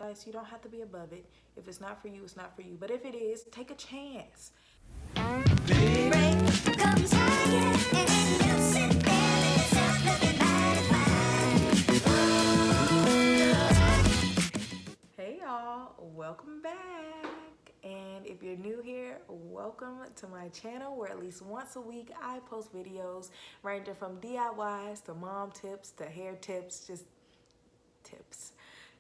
advice. You don't have to be above it. If it's not for you, it's not for you. But if it is, take a chance. Hey y'all, welcome back. And if you're new here, welcome to my channel where at least once a week I post videos ranging from DIYs to mom tips to hair tips, just tips.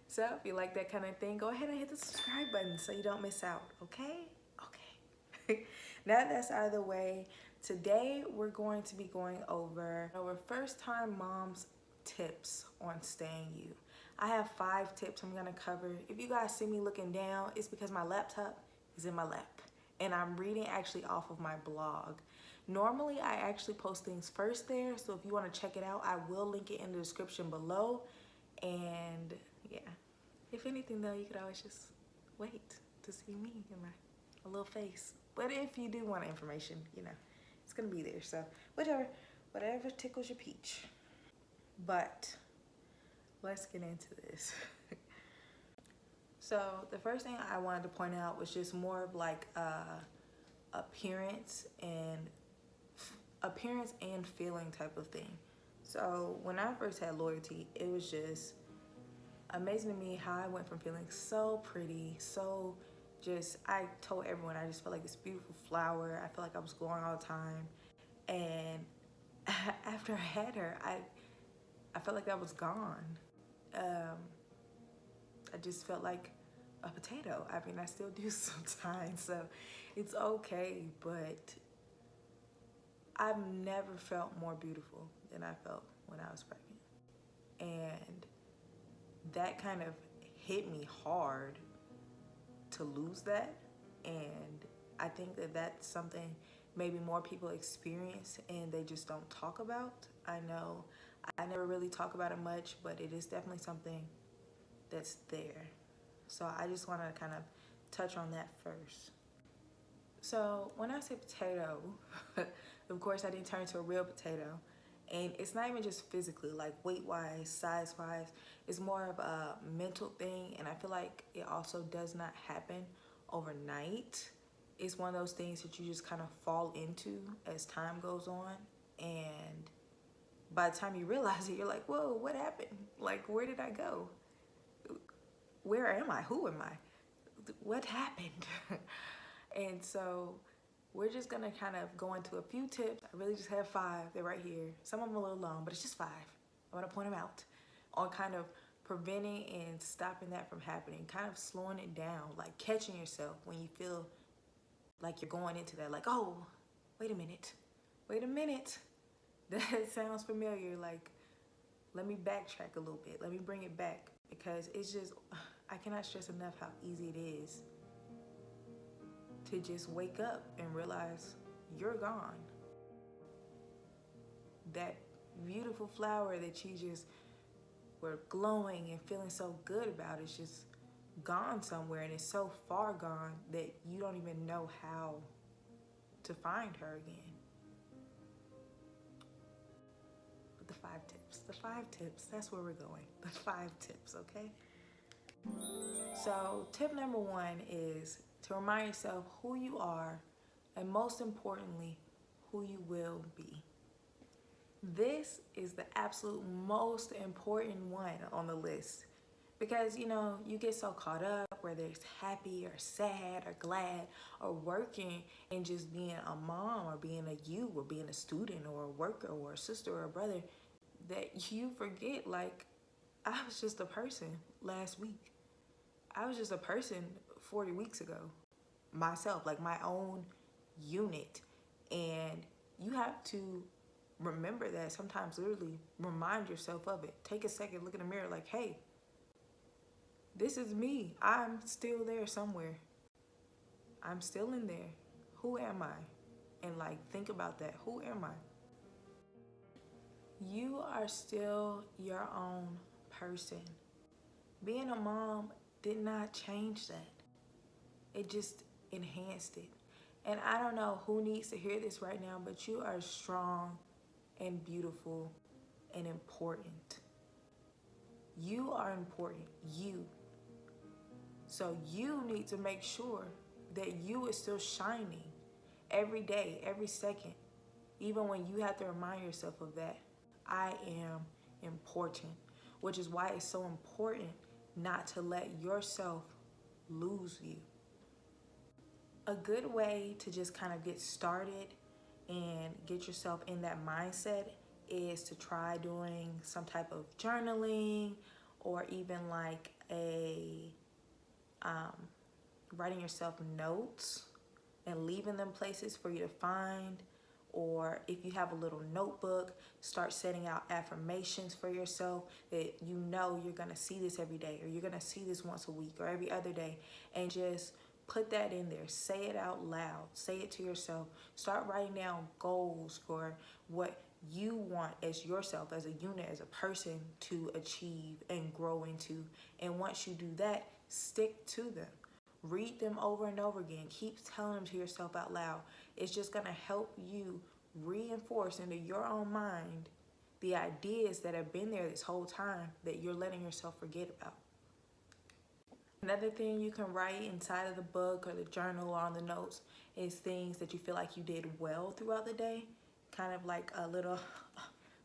So if you like that kind of thing, go ahead and hit the subscribe button so you don't miss out, okay? Okay. Now that's out of the way, today we're going to be going over first time moms tips on staying you. I have 5 tips I'm gonna cover. If you guys see me looking down, it's because my laptop is in my lap and I'm reading actually off of my blog. Normally I actually post things first there, so if you want to check it out, I will link it in the description below. And yeah, if anything though, you could always just wait to see me in my little face. But if you do want information, you know, it's gonna be there. So whatever tickles your peach. But let's get into this. So the first thing I wanted to point out was just more of like appearance and feeling type of thing. So when I first had Loyalty, it was just amazing to me how I went from feeling so pretty, so just, I told everyone I just felt like this beautiful flower. I felt like I was glowing all the time. And after I had her, I felt like that was gone. I just felt like a potato. I mean, I still do sometimes, so it's okay, but I've never felt more beautiful than I felt when I was pregnant. And that kind of hit me hard to lose that. And I think that that's something maybe more people experience and they just don't talk about. I know I never really talk about it much, but it is definitely something that's there. So I just want to kind of touch on that first. So when I say potato, of course I didn't turn into a real potato. And it's not even just physically, like weight-wise, size-wise. It's more of a mental thing, and I feel like it also does not happen overnight. It's one of those things that you just kind of fall into as time goes on, and by the time you realize it, you're like, whoa, what happened? Like, where did I go? Where am I? Who am I? What happened? And so we're just gonna kind of go into a few tips. I really just have 5, they're right here. Some of them a little long, but it's just 5. I wanna point them out on kind of preventing and stopping that from happening, kind of slowing it down, like catching yourself when you feel like you're going into that, like, oh, wait a minute, that sounds familiar. Like, let me backtrack a little bit, let me bring it back, because it's just, I cannot stress enough how easy it is to just wake up and realize you're gone. That beautiful flower that you just were glowing and feeling so good about is just gone somewhere, and it's so far gone that you don't even know how to find her again. But the 5 tips, that's where we're going. The 5 tips, okay? So tip number 1 is to remind yourself who you are, and most importantly, who you will be. This is the absolute most important one on the list, because you know, you get so caught up whether it's happy or sad or glad or working and just being a mom or being a you or being a student or a worker or a sister or a brother, that you forget, like, I was just a person last week. I was just a person 40 weeks ago, myself, like my own unit. And you have to remember that sometimes, literally remind yourself of it. Take a second, look in the mirror, like, hey, this is me. I'm still there somewhere. I'm still in there. Who am I? And like, think about that. Who am I? You are still your own person. Being a mom did not change that. It just enhanced it. And I don't know who needs to hear this right now, but you are strong and beautiful and important. You are important. You. So you need to make sure that you is still shining every day, every second, even when you have to remind yourself of that. I am important, which is why it's so important not to let yourself lose you. A good way to just kind of get started and get yourself in that mindset is to try doing some type of journaling, or even like a writing yourself notes and leaving them places for you to find. Or if you have a little notebook, start setting out affirmations for yourself that you know you're gonna see this every day, or you're gonna see this once a week or every other day, and just put that in there. Say it out loud. Say it to yourself. Start writing down goals for what you want as yourself, as a unit, as a person to achieve and grow into. And once you do that, stick to them. Read them over and over again. Keep telling them to yourself out loud. It's just going to help you reinforce into your own mind the ideas that have been there this whole time that you're letting yourself forget about. Another thing you can write inside of the book or the journal or on the notes is things that you feel like you did well throughout the day. Kind of like a little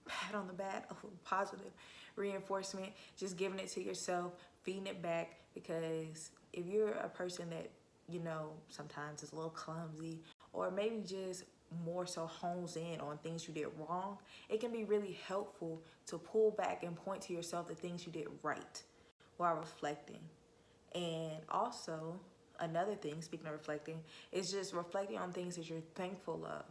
pat on the back, a little positive reinforcement. Just giving it to yourself, feeding it back, because if you're a person that, you know, sometimes is a little clumsy, or maybe just more so hones in on things you did wrong, it can be really helpful to pull back and point to yourself the things you did right while reflecting. And also, another thing, speaking of reflecting, is just reflecting on things that you're thankful of.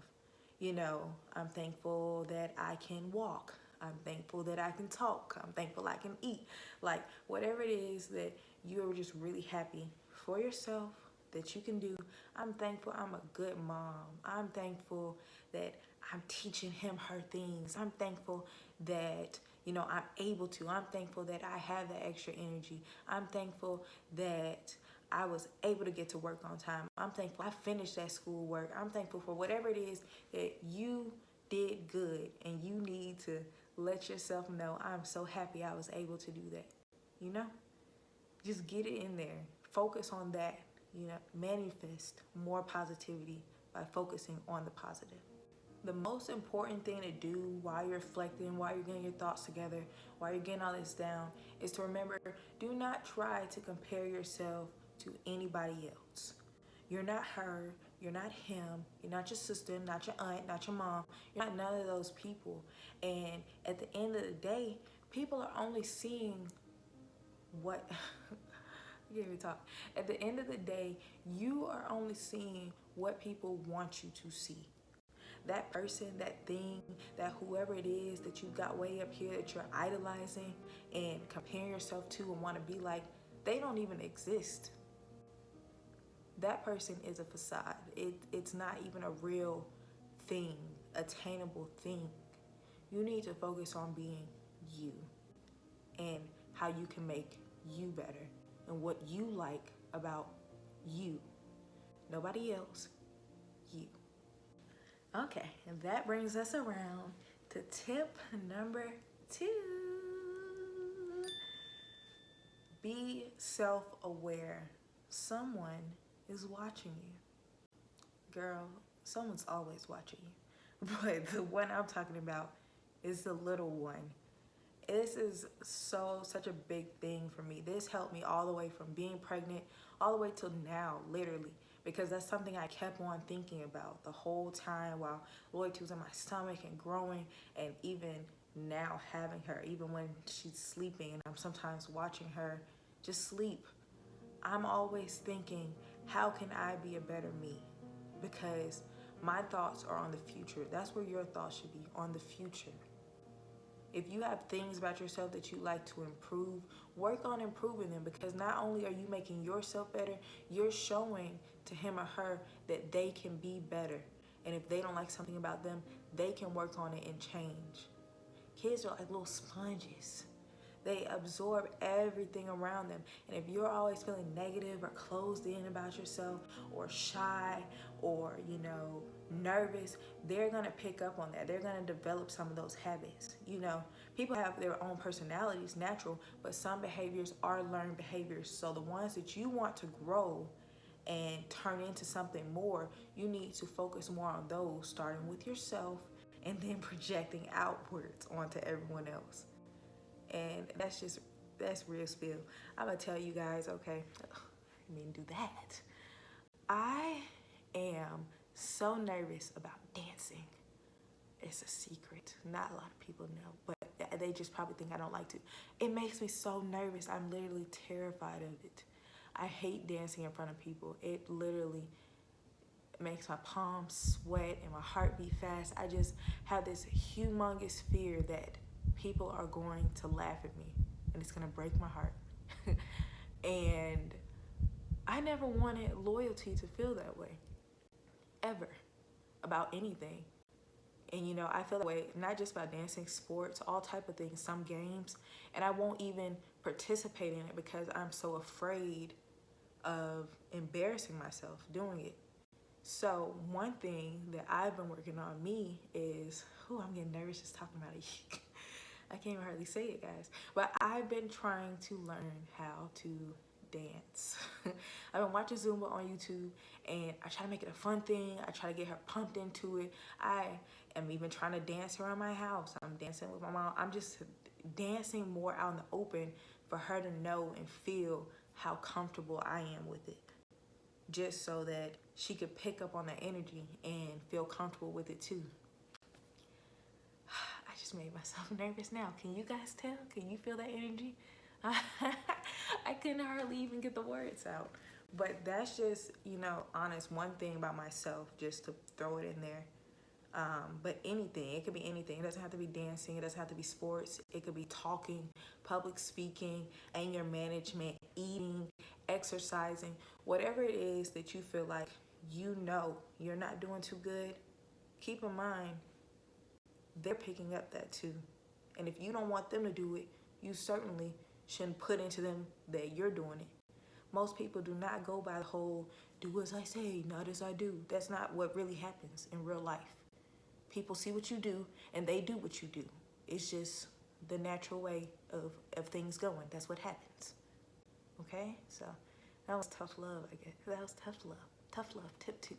You know, I'm thankful that I can walk. I'm thankful that I can talk. I'm thankful I can eat. Like, whatever it is that you're just really happy for yourself that you can do. I'm thankful I'm a good mom. I'm thankful that I'm teaching him her things. I'm thankful that, you know, I'm able to. I'm thankful that I have that extra energy. I'm thankful that I was able to get to work on time. I'm thankful I finished that schoolwork. I'm thankful for whatever it is that you did good, and you need to let yourself know, I'm so happy I was able to do that. You know? Just get it in there. Focus on that. You know, manifest more positivity by focusing on the positive. The most important thing to do while you're reflecting, while you're getting your thoughts together, while you're getting all this down, is to remember, do not try to compare yourself to anybody else. You're not her, you're not him, you're not your sister, not your aunt, not your mom. You're not none of those people. And at the end of the day, people are only seeing what... I can't even talk. At the end of the day, you are only seeing what people want you to see. That person, that thing, that whoever it is that you got way up here that you're idolizing and comparing yourself to and want to be like, they don't even exist. That person is a facade. It's not even a real thing, attainable thing. You need to focus on being you and how you can make you better and what you like about you. Nobody else, you. Okay, and that brings us around to tip number 2. Be self-aware. Someone is watching you. Girl, someone's always watching you. But the one I'm talking about is the little one. This is such a big thing for me. This helped me all the way from being pregnant all the way till now, literally, because that's something I kept on thinking about the whole time while loyalty was in my stomach and growing, and even now having her, even when she's sleeping and I'm sometimes watching her just sleep, I'm always thinking, how can I be a better me? Because my thoughts are on the future. That's where your thoughts should be, on the future. If you have things about yourself that you like to improve, work on improving them, because not only are you making yourself better, you're showing to him or her that they can be better. And if they don't like something about them, they can work on it and change. Kids are like little sponges. They absorb everything around them. And if you're always feeling negative or closed in about yourself or shy or, nervous, they're going to pick up on that. They're going to develop some of those habits. People have their own personalities, natural, but some behaviors are learned behaviors. So the ones that you want to grow and turn into something more, you need to focus more on those, starting with yourself and then projecting outwards onto everyone else. And that's real spill. I'm gonna tell you guys, okay, I didn't do that. I am so nervous about dancing. It's a secret. Not a lot of people know, but they just probably think I don't like to. It makes me so nervous. I'm literally terrified of it. I hate dancing in front of people. It literally makes my palms sweat and my heart beat fast. I just have this humongous fear that people are going to laugh at me and it's going to break my heart. And I never wanted loyalty to feel that way, ever, about anything. And I feel that way not just about dancing, sports, all type of things, some games, and I won't even participate in it because I'm so afraid of embarrassing myself doing it. So one thing that I've been working on me is, I'm getting nervous just talking about it. I can't even hardly say it, guys. But I've been trying to learn how to dance. I've been watching Zumba on YouTube, and I try to make it a fun thing. I try to get her pumped into it. I am even trying to dance around my house. I'm dancing with my mom. I'm just dancing more out in the open for her to know and feel how comfortable I am with it, just so that she could pick up on that energy and feel comfortable with it too. I just made myself nervous now. Can you guys tell? Can you feel that energy? I couldn't hardly even get the words out. But that's just, honest, one thing about myself, just to throw it in there. But anything, it could be anything. It doesn't have to be dancing. It doesn't have to be sports. It could be talking, public speaking, anger management, eating, exercising, whatever it is that you feel like you're not doing too good. Keep in mind, they're picking up that too. And if you don't want them to do it, you certainly shouldn't put into them that you're doing it. Most people do not go by the whole do as I say, not as I do. That's not what really happens in real life. People see what you do and they do what you do. It's just the natural way of things going. That's what happens. Okay? So that was tough love, I guess. That was tough love. Tough love, tip 2.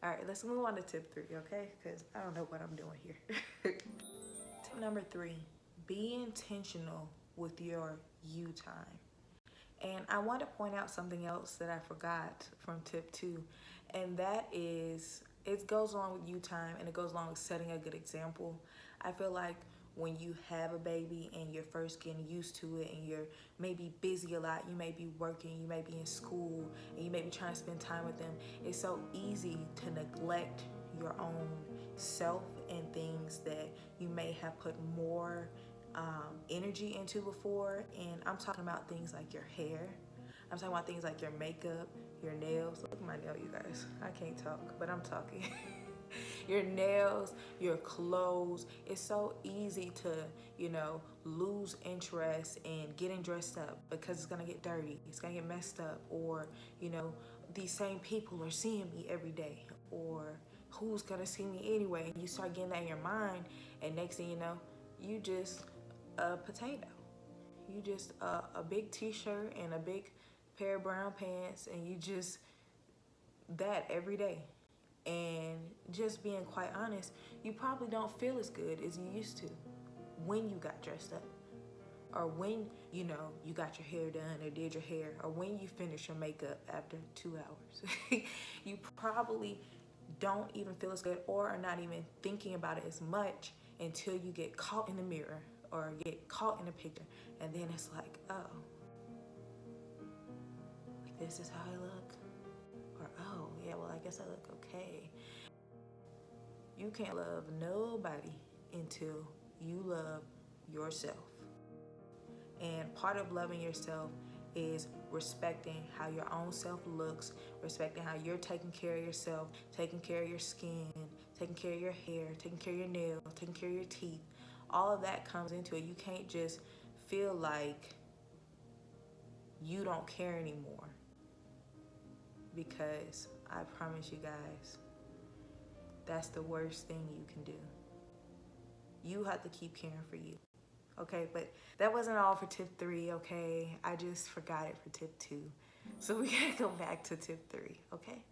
All right, let's move on to tip 3, okay? Because I don't know what I'm doing here. Tip number 3, be intentional with your you time. And I want to point out something else that I forgot from tip 2, and that is, it goes along with you time and it goes along with setting a good example. I feel like when you have a baby and you're first getting used to it and you're maybe busy a lot, you may be working, you may be in school, and you may be trying to spend time with them, it's so easy to neglect your own self and things that you may have put more energy into before. And I'm talking about things like your hair. I'm talking about things like your makeup, your nails. Look at my nail, you guys. I can't talk, but I'm talking. Your nails, your clothes. It's so easy to, lose interest in getting dressed up because it's gonna get dirty. It's gonna get messed up, or, these same people are seeing me every day, or who's gonna see me anyway? You start getting that in your mind, and next thing you know, you just a potato. You just a big t-shirt and a big pair of brown pants, and you just that every day. And just being quite honest, you probably don't feel as good as you used to when you got dressed up, or when you got your hair done or did your hair, or when you finished your makeup after 2 hours. You probably don't even feel as good, or are not even thinking about it as much until you get caught in the mirror or get caught in a picture, and then it's like, oh, like this is how I look, or oh yeah, well I guess I look okay. You can't love nobody until you love yourself. And part of loving yourself is respecting how your own self looks, respecting how you're taking care of yourself, taking care of your skin, taking care of your hair, taking care of your nails, taking care of your teeth. All of that comes into it. You can't just feel like you don't care anymore, because I promise you guys, that's the worst thing you can do. You have to keep caring for you. Okay, but that wasn't all for tip 3, okay? I just forgot it for tip 2. So we gotta go back to tip 3, okay?